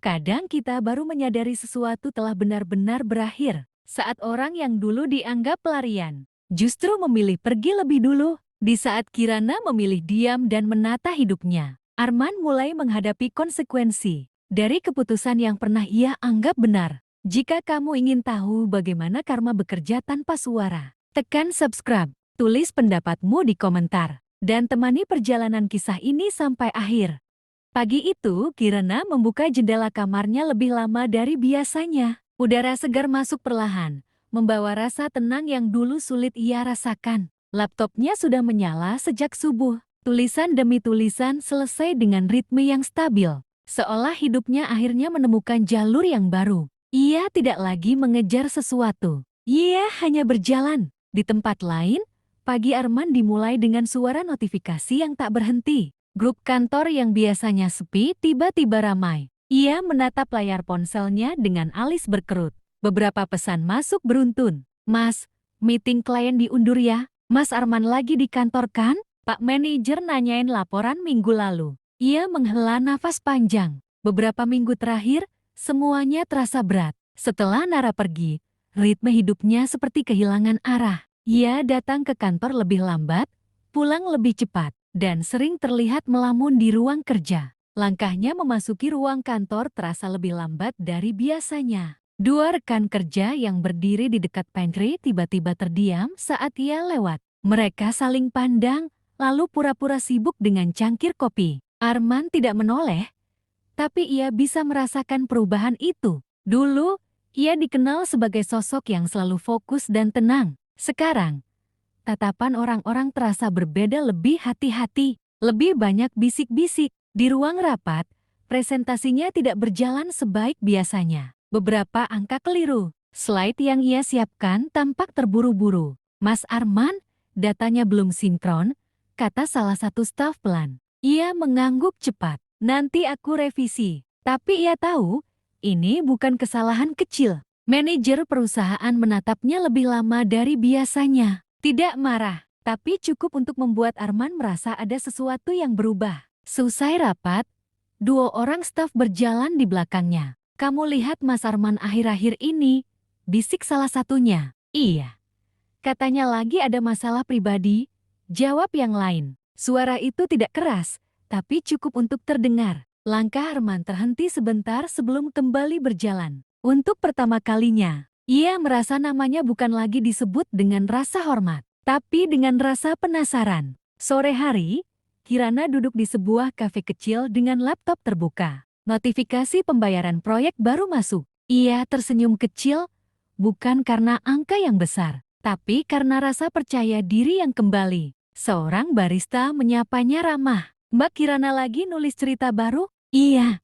Kadang kita baru menyadari sesuatu telah benar-benar berakhir saat orang yang dulu dianggap pelarian justru memilih pergi lebih dulu. Di saat Kirana memilih diam dan menata hidupnya, Arman mulai menghadapi konsekuensi dari keputusan yang pernah ia anggap benar. Jika kamu ingin tahu bagaimana karma bekerja tanpa suara, tekan subscribe, tulis pendapatmu di komentar, dan temani perjalanan kisah ini sampai akhir. Pagi itu, Kirana membuka jendela kamarnya lebih lama dari biasanya. Udara segar masuk perlahan, membawa rasa tenang yang dulu sulit ia rasakan. Laptopnya sudah menyala sejak subuh. Tulisan demi tulisan selesai dengan ritme yang stabil. Seolah hidupnya akhirnya menemukan jalur yang baru. Ia tidak lagi mengejar sesuatu. Ia hanya berjalan. Di tempat lain, pagi Arman dimulai dengan suara notifikasi yang tak berhenti. Grup kantor yang biasanya sepi tiba-tiba ramai. Ia menatap layar ponselnya dengan alis berkerut. Beberapa pesan masuk beruntun. Mas, meeting klien diundur ya. Mas Arman lagi di kantor kan? Pak manajer nanyain laporan minggu lalu. Ia menghela nafas panjang. Beberapa minggu terakhir, semuanya terasa berat. Setelah Nara pergi, ritme hidupnya seperti kehilangan arah. Ia datang ke kantor lebih lambat, pulang lebih cepat, dan sering terlihat melamun di ruang kerja. Langkahnya memasuki ruang kantor terasa lebih lambat dari biasanya. Dua rekan kerja yang berdiri di dekat pantry tiba-tiba terdiam saat ia lewat. Mereka saling pandang, lalu pura-pura sibuk dengan cangkir kopi. Arman tidak menoleh, tapi ia bisa merasakan perubahan itu. Dulu, ia dikenal sebagai sosok yang selalu fokus dan tenang. Sekarang, tatapan orang-orang terasa berbeda, lebih hati-hati, lebih banyak bisik-bisik. Di ruang rapat, presentasinya tidak berjalan sebaik biasanya. Beberapa angka keliru. Slide yang ia siapkan tampak terburu-buru. Mas Arman, datanya belum sinkron, kata salah satu staf pelan. Ia mengangguk cepat. Nanti aku revisi. Tapi ia tahu, ini bukan kesalahan kecil. Manajer perusahaan menatapnya lebih lama dari biasanya. Tidak marah, tapi cukup untuk membuat Arman merasa ada sesuatu yang berubah. Selesai rapat, dua orang staf berjalan di belakangnya. Kamu lihat Mas Arman akhir-akhir ini, bisik salah satunya. Iya. Katanya lagi ada masalah pribadi, jawab yang lain. Suara itu tidak keras, tapi cukup untuk terdengar. Langkah Arman terhenti sebentar sebelum kembali berjalan. Untuk pertama kalinya, ia merasa namanya bukan lagi disebut dengan rasa hormat, tapi dengan rasa penasaran. Sore hari, Kirana duduk di sebuah kafe kecil dengan laptop terbuka. Notifikasi pembayaran proyek baru masuk. Ia tersenyum kecil, bukan karena angka yang besar, tapi karena rasa percaya diri yang kembali. Seorang barista menyapanya ramah. Mbak Kirana lagi nulis cerita baru? Iya,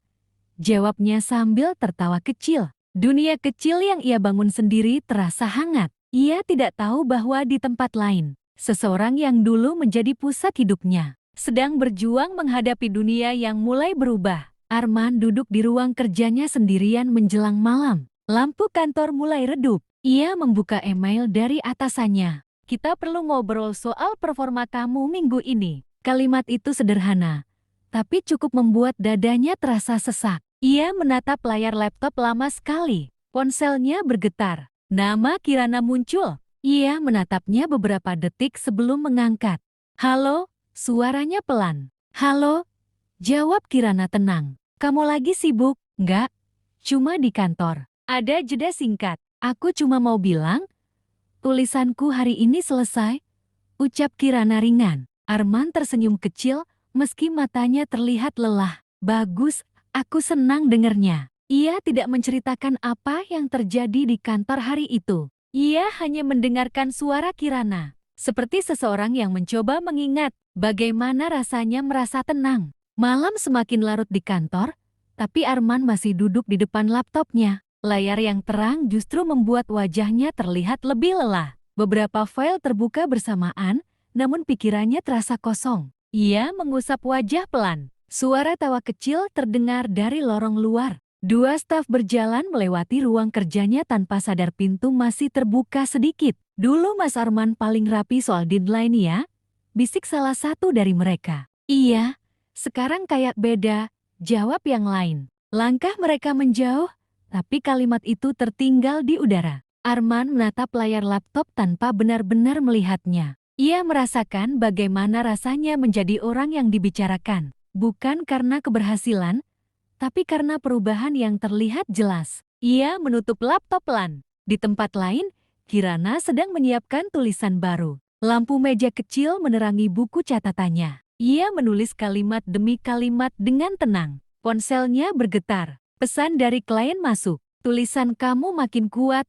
jawabnya sambil tertawa kecil. Dunia kecil yang ia bangun sendiri terasa hangat. Ia tidak tahu bahwa di tempat lain, seseorang yang dulu menjadi pusat hidupnya sedang berjuang menghadapi dunia yang mulai berubah. Arman duduk di ruang kerjanya sendirian menjelang malam. Lampu kantor mulai redup. Ia membuka email dari atasannya. Kita perlu ngobrol soal performa kamu minggu ini. Kalimat itu sederhana, tapi cukup membuat dadanya terasa sesak. Ia menatap layar laptop lama sekali. Ponselnya bergetar. Nama Kirana muncul. Ia menatapnya beberapa detik sebelum mengangkat. Halo, suaranya pelan. Halo, jawab Kirana tenang. Kamu lagi sibuk? Enggak, cuma di kantor. Ada jeda singkat. Aku cuma mau bilang, tulisanku hari ini selesai, ucap Kirana ringan. Arman tersenyum kecil, meski matanya terlihat lelah. Bagus, aku senang dengernya. Ia tidak menceritakan apa yang terjadi di kantor hari itu. Ia hanya mendengarkan suara Kirana, seperti seseorang yang mencoba mengingat bagaimana rasanya merasa tenang. Malam semakin larut di kantor, tapi Arman masih duduk di depan laptopnya. Layar yang terang justru membuat wajahnya terlihat lebih lelah. Beberapa file terbuka bersamaan, namun pikirannya terasa kosong. Ia mengusap wajah pelan. Suara tawa kecil terdengar dari lorong luar. Dua staf berjalan melewati ruang kerjanya tanpa sadar pintu masih terbuka sedikit. Dulu Mas Arman paling rapi soal deadline ya, bisik salah satu dari mereka. Iya, sekarang kayak beda, jawab yang lain. Langkah mereka menjauh, tapi kalimat itu tertinggal di udara. Arman menatap layar laptop tanpa benar-benar melihatnya. Ia merasakan bagaimana rasanya menjadi orang yang dibicarakan. Bukan karena keberhasilan, tapi karena perubahan yang terlihat jelas. Ia menutup laptop pelan. Di tempat lain, Kirana sedang menyiapkan tulisan baru. Lampu meja kecil menerangi buku catatannya. Ia menulis kalimat demi kalimat dengan tenang. Ponselnya bergetar. Pesan dari klien masuk. Tulisan kamu makin kuat.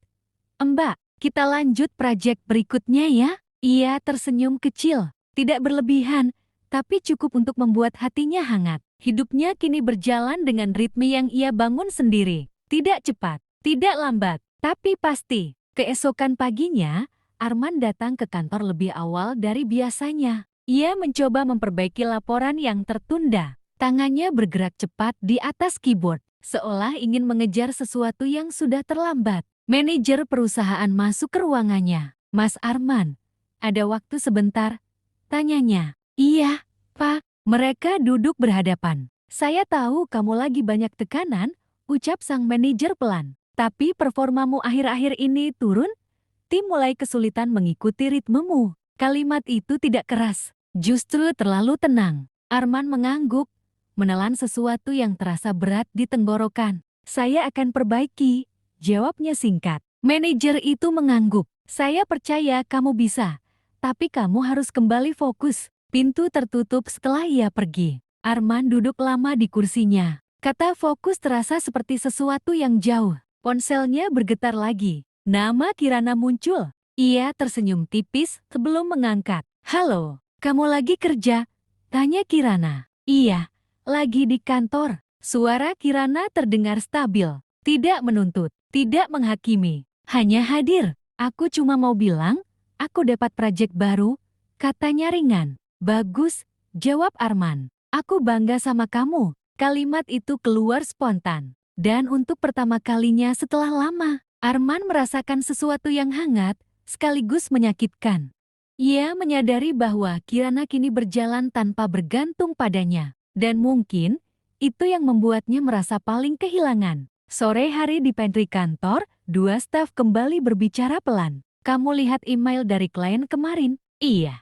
Mbak, kita lanjut proyek berikutnya ya. Ia tersenyum kecil. Tidak berlebihan, tapi cukup untuk membuat hatinya hangat. Hidupnya kini berjalan dengan ritme yang ia bangun sendiri. Tidak cepat, tidak lambat, tapi pasti. Keesokan paginya, Arman datang ke kantor lebih awal dari biasanya. Ia mencoba memperbaiki laporan yang tertunda. Tangannya bergerak cepat di atas keyboard, seolah ingin mengejar sesuatu yang sudah terlambat. Manajer perusahaan masuk ke ruangannya. Mas Arman, ada waktu sebentar? Tanyanya. Iya, Pak. Mereka duduk berhadapan. Saya tahu kamu lagi banyak tekanan, ucap sang manajer pelan. Tapi performamu akhir-akhir ini turun? Tim mulai kesulitan mengikuti ritmemu. Kalimat itu tidak keras, justru terlalu tenang. Arman mengangguk, menelan sesuatu yang terasa berat di tenggorokan. Saya akan perbaiki, jawabnya singkat. Manajer itu mengangguk. Saya percaya kamu bisa, tapi kamu harus kembali fokus. Pintu tertutup setelah ia pergi. Arman duduk lama di kursinya. Kata fokus terasa seperti sesuatu yang jauh. Ponselnya bergetar lagi. Nama Kirana muncul. Ia tersenyum tipis sebelum mengangkat. Halo, kamu lagi kerja? Tanya Kirana. Iya, lagi di kantor. Suara Kirana terdengar stabil. Tidak menuntut, tidak menghakimi. Hanya hadir. Aku cuma mau bilang, aku dapat proyek baru. Katanya ringan. Bagus, jawab Arman. Aku bangga sama kamu. Kalimat itu keluar spontan. Dan untuk pertama kalinya setelah lama, Arman merasakan sesuatu yang hangat, sekaligus menyakitkan. Ia menyadari bahwa Kirana kini berjalan tanpa bergantung padanya. Dan mungkin, itu yang membuatnya merasa paling kehilangan. Sore hari di pantry kantor, dua staf kembali berbicara pelan. Kamu lihat email dari klien kemarin? Iya.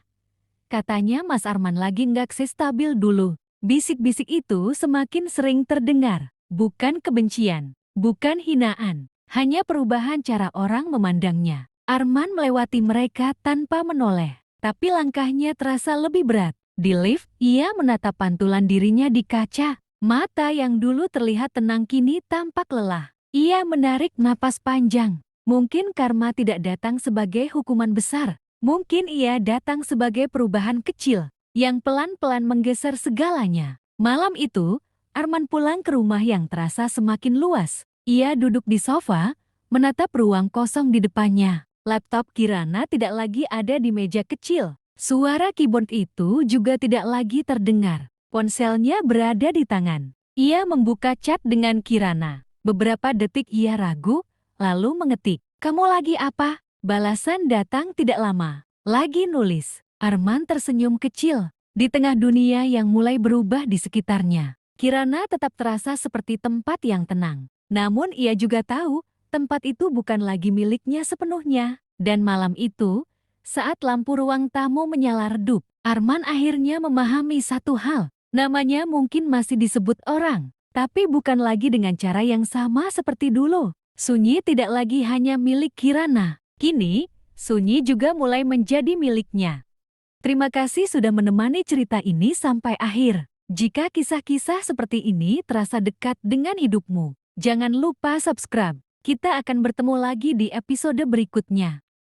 Katanya Mas Arman lagi nggak stabil dulu. Bisik-bisik itu semakin sering terdengar. Bukan kebencian, bukan hinaan, hanya perubahan cara orang memandangnya. Arman melewati mereka tanpa menoleh, tapi langkahnya terasa lebih berat. Di lift, ia menatap pantulan dirinya di kaca. Mata yang dulu terlihat tenang kini tampak lelah. Ia menarik napas panjang. Mungkin karma tidak datang sebagai hukuman besar. Mungkin ia datang sebagai perubahan kecil yang pelan-pelan menggeser segalanya. Malam itu, Arman pulang ke rumah yang terasa semakin luas. Ia duduk di sofa, menatap ruang kosong di depannya. Laptop Kirana tidak lagi ada di meja kecil. Suara keyboard itu juga tidak lagi terdengar. Ponselnya berada di tangan. Ia membuka chat dengan Kirana. Beberapa detik ia ragu, lalu mengetik. Kamu lagi apa? Balasan datang tidak lama. Lagi nulis. Arman tersenyum kecil. Di tengah dunia yang mulai berubah di sekitarnya, Kirana tetap terasa seperti tempat yang tenang. Namun ia juga tahu, tempat itu bukan lagi miliknya sepenuhnya. Dan malam itu, saat lampu ruang tamu menyala redup, Arman akhirnya memahami satu hal. Namanya mungkin masih disebut orang, tapi bukan lagi dengan cara yang sama seperti dulu. Sunyi tidak lagi hanya milik Kirana. Kini, Sunyi juga mulai menjadi miliknya. Terima kasih sudah menemani cerita ini sampai akhir. Jika kisah-kisah seperti ini terasa dekat dengan hidupmu, jangan lupa subscribe. Kita akan bertemu lagi di episode berikutnya.